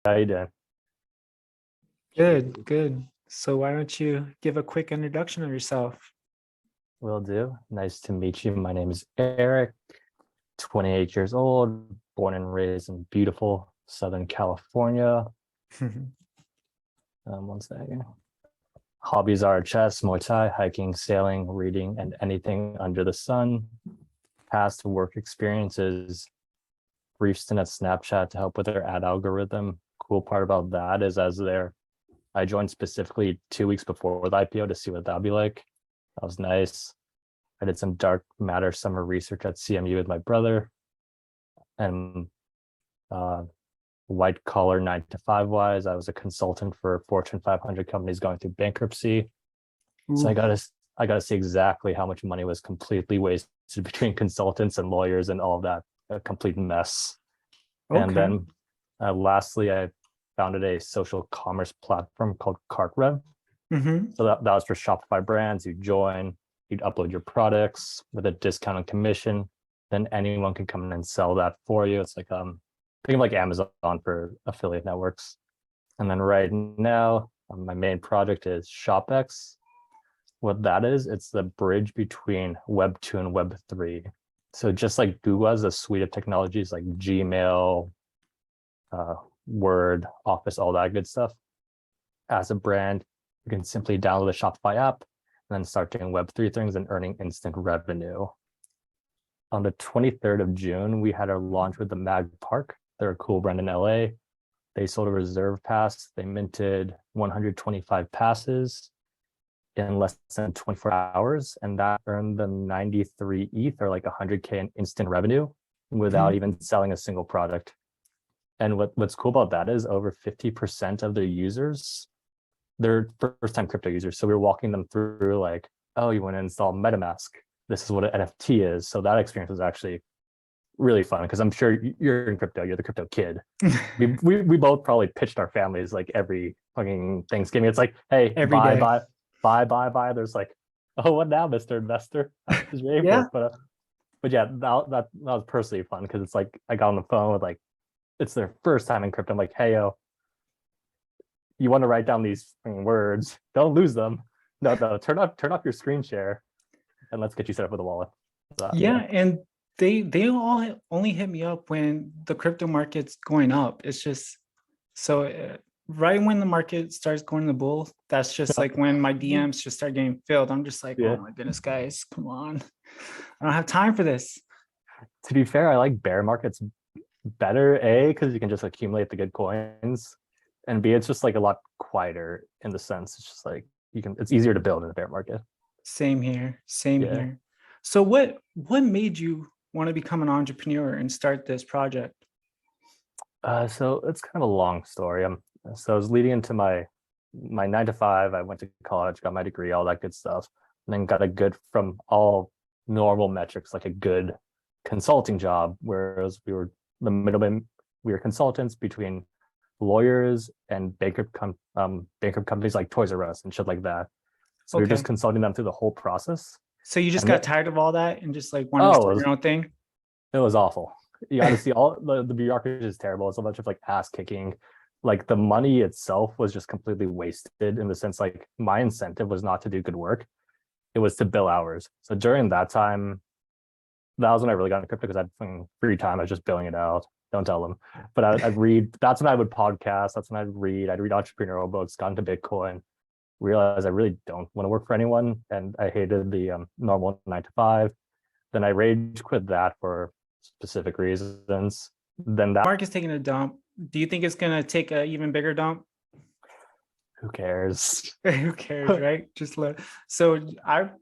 How you doing? Good, good. So why don't you give a quick introduction of yourself? Will do. Nice to meet you. My name is Eric, 28 years old, born and raised in beautiful Southern California. One second. Hobbies are chess, Muay Thai, hiking, sailing, reading, and anything under the sun. Past work experiences, brief stint at Snapchat to help with their ad algorithm. Cool part about that is I joined specifically 2 weeks before the IPO to see what that'd be like. That was nice. I did some dark matter summer research at CMU with my brother, and white collar 9 to 5 wise, I was a consultant for Fortune 500 companies going through bankruptcy. So I Ooh, got to see exactly how much money was completely wasted between consultants and lawyers and all of that, a complete mess. And okay. then lastly, I founded a social commerce platform called CartRev. Mm-hmm. So that was for Shopify brands. You join, you'd upload your products with a discount and commission. Then anyone can come in and sell that for you. It's like think of like Amazon for affiliate networks. And then right now, my main project is SHOPX. What that is, it's the bridge between Web 2 and Web 3. So just like Google has a suite of technologies like Gmail, Word, Office, all that good stuff. As a brand, you can simply download the Shopify app and then start doing Web3 things and earning instant revenue. On the 23rd of June, we had our launch with the Mag Park. They're a cool brand in LA. They sold a reserve pass. They minted 125 passes in less than 24 hours, and that earned them 93 ETH, or like 100K in instant revenue without even selling a single product. And what's cool about that is over 50% of their users, they're first-time crypto users. So we were walking them through like, oh, you want to install MetaMask. This is what an NFT is. So that experience was actually really fun because I'm sure you're in crypto, you're the crypto kid. We both probably pitched our families like every fucking Thanksgiving. It's like, hey, Every buy, day. buy. There's like, oh, what now, Mr. Investor? I was ready for Yeah. it. But yeah, that was personally fun because it's like I got on the phone with like, it's their first time in crypto. I'm like, hey, yo, you want to write down these words? Don't lose them. No, turn off your screen share, and let's get you set up with a wallet. So, Yeah, yeah. and they all only hit me up when the crypto market's going up. It's just so right when the market starts going to the bull, that's just like when my DMs just start getting filled. I'm just like, oh Yeah. my goodness, guys, come on. I don't have time for this. To be fair, I like bear markets better, A, because you can just accumulate the good coins, and B, it's just like a lot quieter in the sense it's just like it's easier to build in a bear market. Same here. Same Yeah. here. So what made you want to become an entrepreneur and start this project? So it's kind of a long story. So I was leading into my 9 to 5. I went to college, got my degree, all that good stuff, and then got a good from all normal metrics, like a good consulting job, whereas we were the middleman. We were consultants between lawyers and bankrupt companies like Toys R Us and shit like that. So we were just Okay. consulting them through the whole process. So you just And got tired of all that and just like wanted to oh, start your own thing? it was awful. You got to see all the bureaucracy is terrible. It's a bunch of like ass kicking. Like the money itself was just completely wasted in the sense like my incentive was not to do good work. It was to bill hours. So during that time, that was when I really got into crypto because I had free time. I was just billing it out. Don't tell them. But I'd read. That's when I would podcast. That's when I'd read. I'd read entrepreneurial books. Got into Bitcoin. Realized I really don't want to work for anyone, and I hated the normal 9 to 5. Then I rage quit that for specific reasons. Then that Mark is taking a dump. Do you think it's gonna take an even bigger dump? who cares? Who cares, right? Just let. So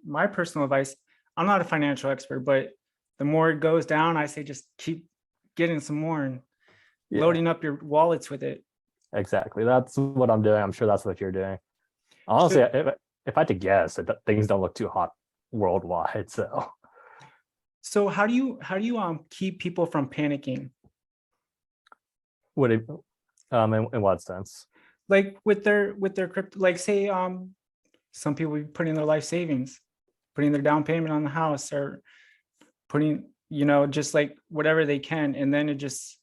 my personal advice, I'm not a financial expert, but the more it goes down, I say just keep getting some more and Yeah, loading up your wallets with it. exactly. That's what I'm doing. I'm sure that's what you're doing. Honestly, So if I had to guess, things don't look too hot worldwide. So so how do you keep people from panicking? would it in what sense? Like with their crypto, like say some people be putting their life savings, putting their down payment on the house or putting, just like whatever they can. And then it just,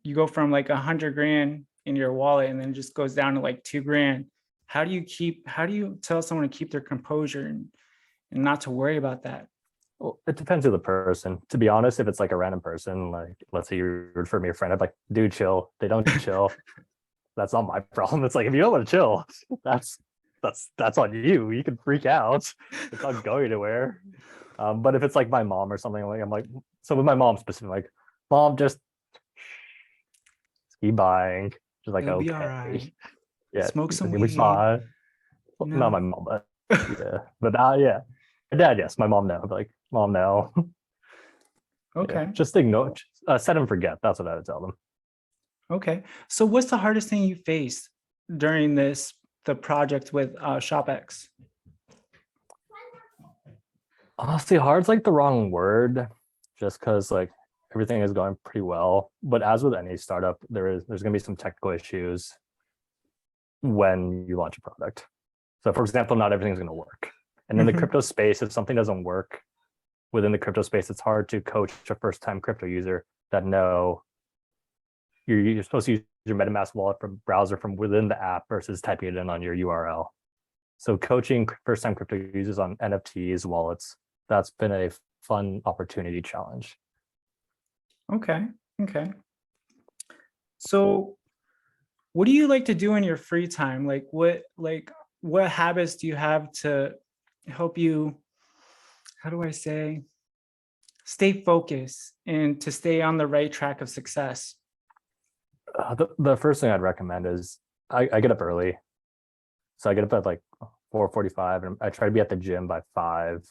you go from like 100 grand in your wallet and then it just goes down to like 2 grand. How do you tell someone to keep their composure and not to worry about that? Well, it depends on the person. To be honest, if it's like a random person, like let's say you refer me a friend, I'm like, dude, chill. They don't chill. That's not my problem. It's like if you don't want to chill, that's on you. You can freak out. It's not going anywhere. But if it's like my mom or something, like I'm like, so with my mom specifically, like, mom, just keep buying. She's like, It'll be all okay, right. yeah, Smoke some we weed. fine. Well, You not know? my mom, but yeah, but yeah, my dad, yes, my mom, no. But like, mom, no. Yeah, Okay. just ignore, set and forget. That's what I would tell them. Okay. So what's the hardest thing you faced during the project with ShopX? Honestly, hard's like the wrong word, just because like everything is going pretty well. But as with any startup, there's gonna be some technical issues when you launch a product. So for example, not everything's gonna work. And in the Mhm. crypto space, if something doesn't work within the crypto space, it's hard to coach a first-time crypto user that no, you're supposed to use your MetaMask wallet from browser from within the app versus typing it in on your URL. So coaching first-time crypto users on NFTs, wallets, that's been a fun opportunity challenge. Okay. Okay. So what do you like to do in your free time? What habits do you have to help you, how do I say, stay focused and to stay on the right track of success? The first thing I'd recommend is I get up early. So I get up at like 4:45 and I try to be at the gym by 5.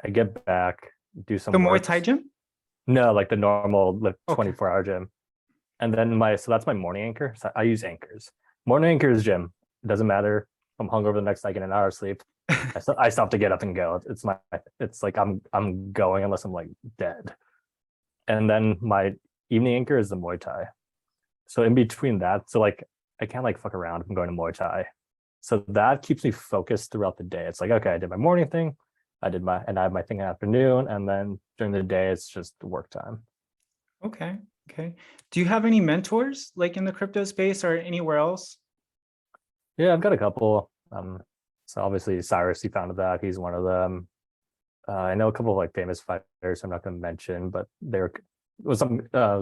I get back, do The some Muay work. Thai gym? No, like the normal like Okay. 24-hour gym. And then so that's my morning anchor. So I use anchors. Morning anchor is gym. It doesn't matter if I'm hungover the next night, I get an hour of sleep. I still have to get up and go. It's like I'm going unless I'm like dead. And then my evening anchor is the Muay Thai. So in between that, so like I can't like fuck around if I'm going to Muay Thai. So that keeps me focused throughout the day. It's like, okay, I did my morning thing, and I have my thing in the afternoon, and then during the day it's just work time. Okay. Okay. Do you have any mentors like in the crypto space or anywhere else? Yeah, I've got a couple. So obviously Cyrus, he founded that. He's one of them. I know a couple of like famous fighters I'm not going to mention, but it was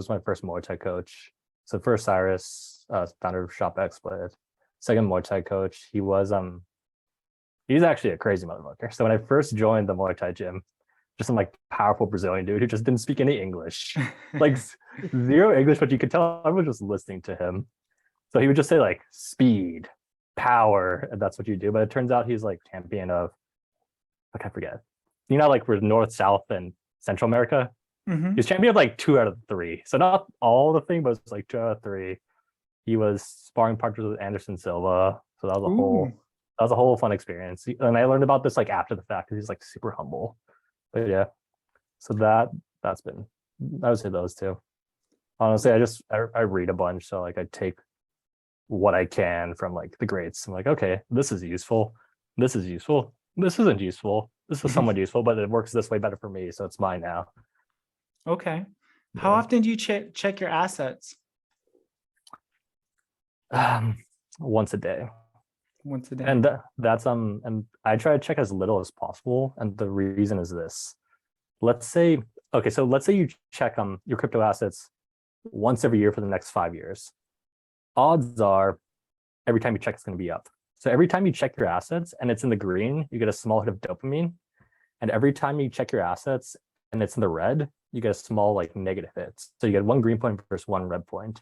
my first Muay Thai coach. So first Cyrus, founder of ShopX, but second Muay Thai coach, he's actually a crazy motherfucker. So when I first joined the Muay Thai gym, just some like powerful Brazilian dude who just didn't speak any English, like zero English, but you could tell everyone was just listening to him. So he would just say like speed, power, and that's what you do. But it turns out he's like champion of, like I forget, like we're North, South, and Central America. Mhm. He's champion of like 2 out of 3. So not all the thing, but it's like 2 out of 3. He was sparring partners with Anderson Silva. So Ooh. that was a whole fun experience. And I learned about this like after the fact because he's like super humble. But yeah, so that's been, I would say those two. Honestly, I read a bunch, so like I take what I can from like the greats. I'm like, okay, this is useful. This is useful. This isn't useful. This is somewhat useful, but it works this way better for me, so it's mine now. Okay. How Yeah. often do you check your assets? Once a day. Once a day. And and I try to check as little as possible. And the reason is this. Let's say, okay, so let's say you check your crypto assets once every year for the next 5 years. Odds are every time you check, it's going to be up. So every time you check your assets and it's in the green, you get a small hit of dopamine. And every time you check your assets and it's in the red, you get a small like negative hit. So you get 1 green point versus 1 red point.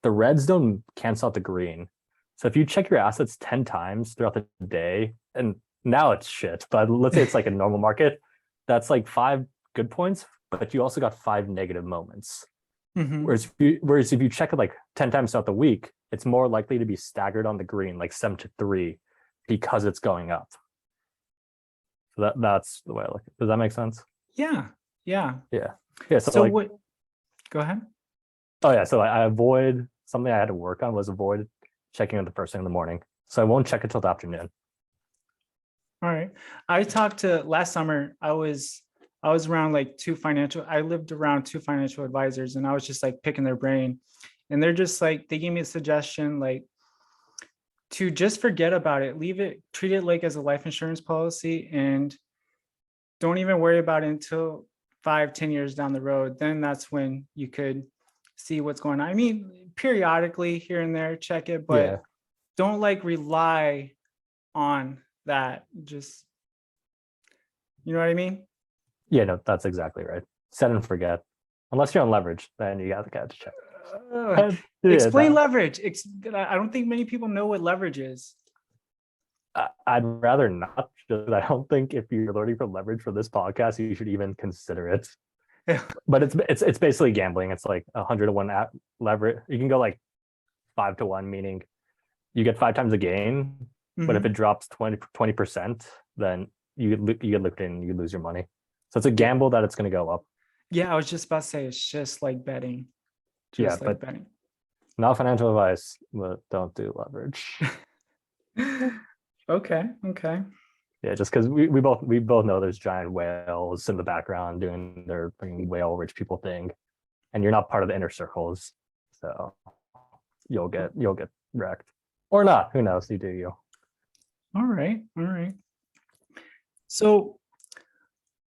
The reds don't cancel out the green. So if you check your assets 10 times throughout the day, and now it's shit, but let's say it's like a normal market, that's like 5 good points, but you also got 5 negative moments. Mhm. Whereas if you check it like 10 times throughout the week, it's more likely to be staggered on the green, like 7-3, because it's going up. So that's the way I look at it. Does that make sense? Yeah. Yeah. Yeah. Yeah. So So like, what, go ahead. oh yeah. So I avoid something I had to work on was avoid checking it the first thing in the morning. So I won't check it till the afternoon. All right. I talked to last summer. I lived around 2 financial advisors and I was just like picking their brain. and they're just like, they gave me a suggestion, like, to just forget about it, leave it, treat it like as a life insurance policy, and don't even worry about it until 5-10 years down the road. Then that's when you could see what's going on. I mean, periodically here and there, check it, but Yeah. don't like rely on that. Just, you know what I mean? Yeah, no, that's exactly right. Set and forget. Unless you're on leverage, then you got to check. Explain Yeah, leverage. I don't think many people know what leverage is. I'd rather not. Just, I don't think if you're learning from leverage for this podcast, you should even consider it. But it's basically gambling. It's like 100-to-1 leverage. You can go like 5-to-1, meaning you get 5 times a gain. But if it drops 20%, then you get looked in, you lose your money. So it's a gamble that it's going to go up. Yeah, I was just about to say it's just like betting. Just like betting. Not financial advice, but don't do leverage. Okay. Yeah, just because we both know there's giant whales in the background doing their whale rich people thing, and you're not part of the inner circles, so you'll get wrecked or not. Who knows? You do you. All right. So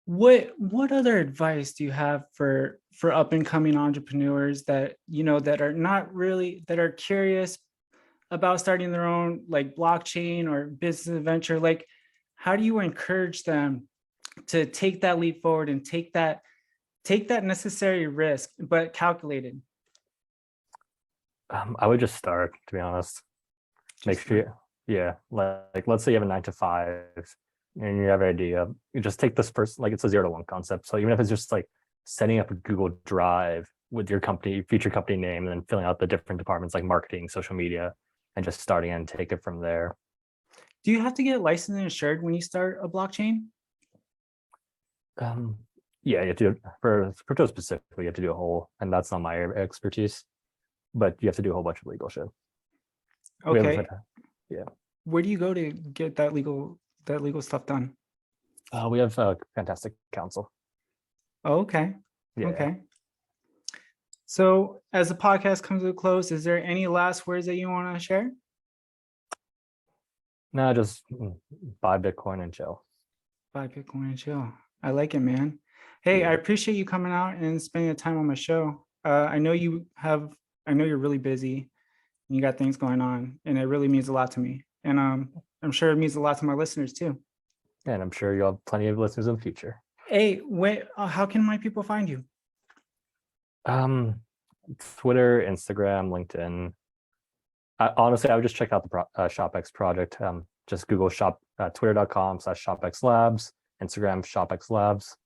what other advice do you have for up and coming entrepreneurs that, you know, that are not really, that are curious about starting their own like blockchain or business venture? Like, how do you encourage them to take that leap forward and take that necessary risk, but calculated? I would just start, to be honest. Make sure, yeah, like let's say you have a 9-to-5 and you have an idea. You just take this first, like it's a 0-to-1 concept. So even if it's just like setting up a Google Drive with your company, future company name, and then filling out the different departments like marketing, social media, and just starting and take it from there. Do you have to get licensed and insured when you start a blockchain? Yeah, you have to, for crypto specifically, you have to do a whole, and that's not my expertise, but you have to do a whole bunch of legal shit. Okay. Yeah. Where do you go to get that legal stuff done? We have a fantastic counsel. Oh, okay. Yeah. Okay. So as the podcast comes to a close, is there any last words that you want to share? No, just buy Bitcoin and chill. Buy Bitcoin and chill. I like it, man. Hey, I appreciate you coming out and spending the time on my show. I know you're really busy and you got things going on, and it really means a lot to me. And I'm sure it means a lot to my listeners too. And I'm sure you'll have plenty of listeners in the future. Hey, how can my people find you? Twitter, Instagram, LinkedIn. Honestly, I would just check out the SHOPX project. Just Google twitter.com/SHOPX Labs, Instagram SHOPX Labs.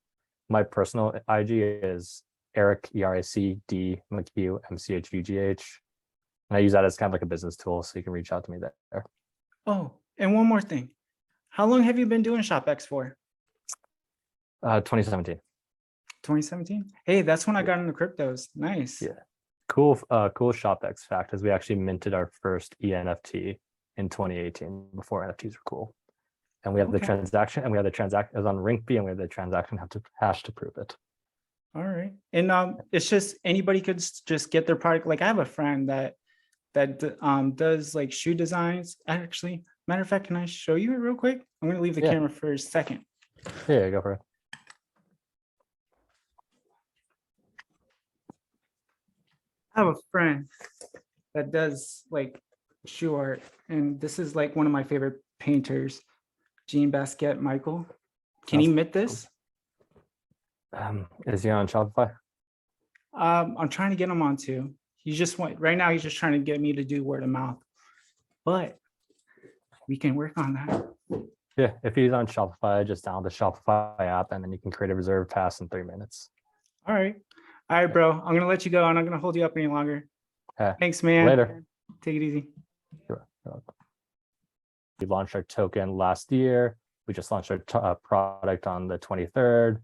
My personal IG is Eric ERIC D McHugh MCHUGH. And I use that as kind of like a business tool, so you can reach out to me there. Oh, and one more thing. How long have you been doing SHOPX for? 2017. 2017? Hey, that's when I got into cryptos. Nice. Yeah. Cool SHOPX fact is we actually minted our first ENFT in 2018 before NFTs were cool. And we have the transaction, and we have the transaction as on Rinkby, and we have the transaction hash to prove it. All right. And it's just anybody could just get their product. Like I have a friend that does like shoe designs. Actually, matter of fact, can I show you it real quick? I'm gonna leave the camera for a second. Yeah, go for it. I have a friend that does like shoe art, and this is like one of my favorite painters, Jean Basquiat Michael. Can you admit this? Is he on Shopify? I'm trying to get him onto. Right now he's just trying to get me to do word of mouth, but we can work on that. Yeah, if he's on Shopify, just download the Shopify app, and then you can create a reserve pass in 3 minutes. All right, bro. I'm gonna let you go. I'm not gonna hold you up any longer. Thanks, man. Later. Take it easy. Sure. We launched our token last year. We just launched our product on the 23rd.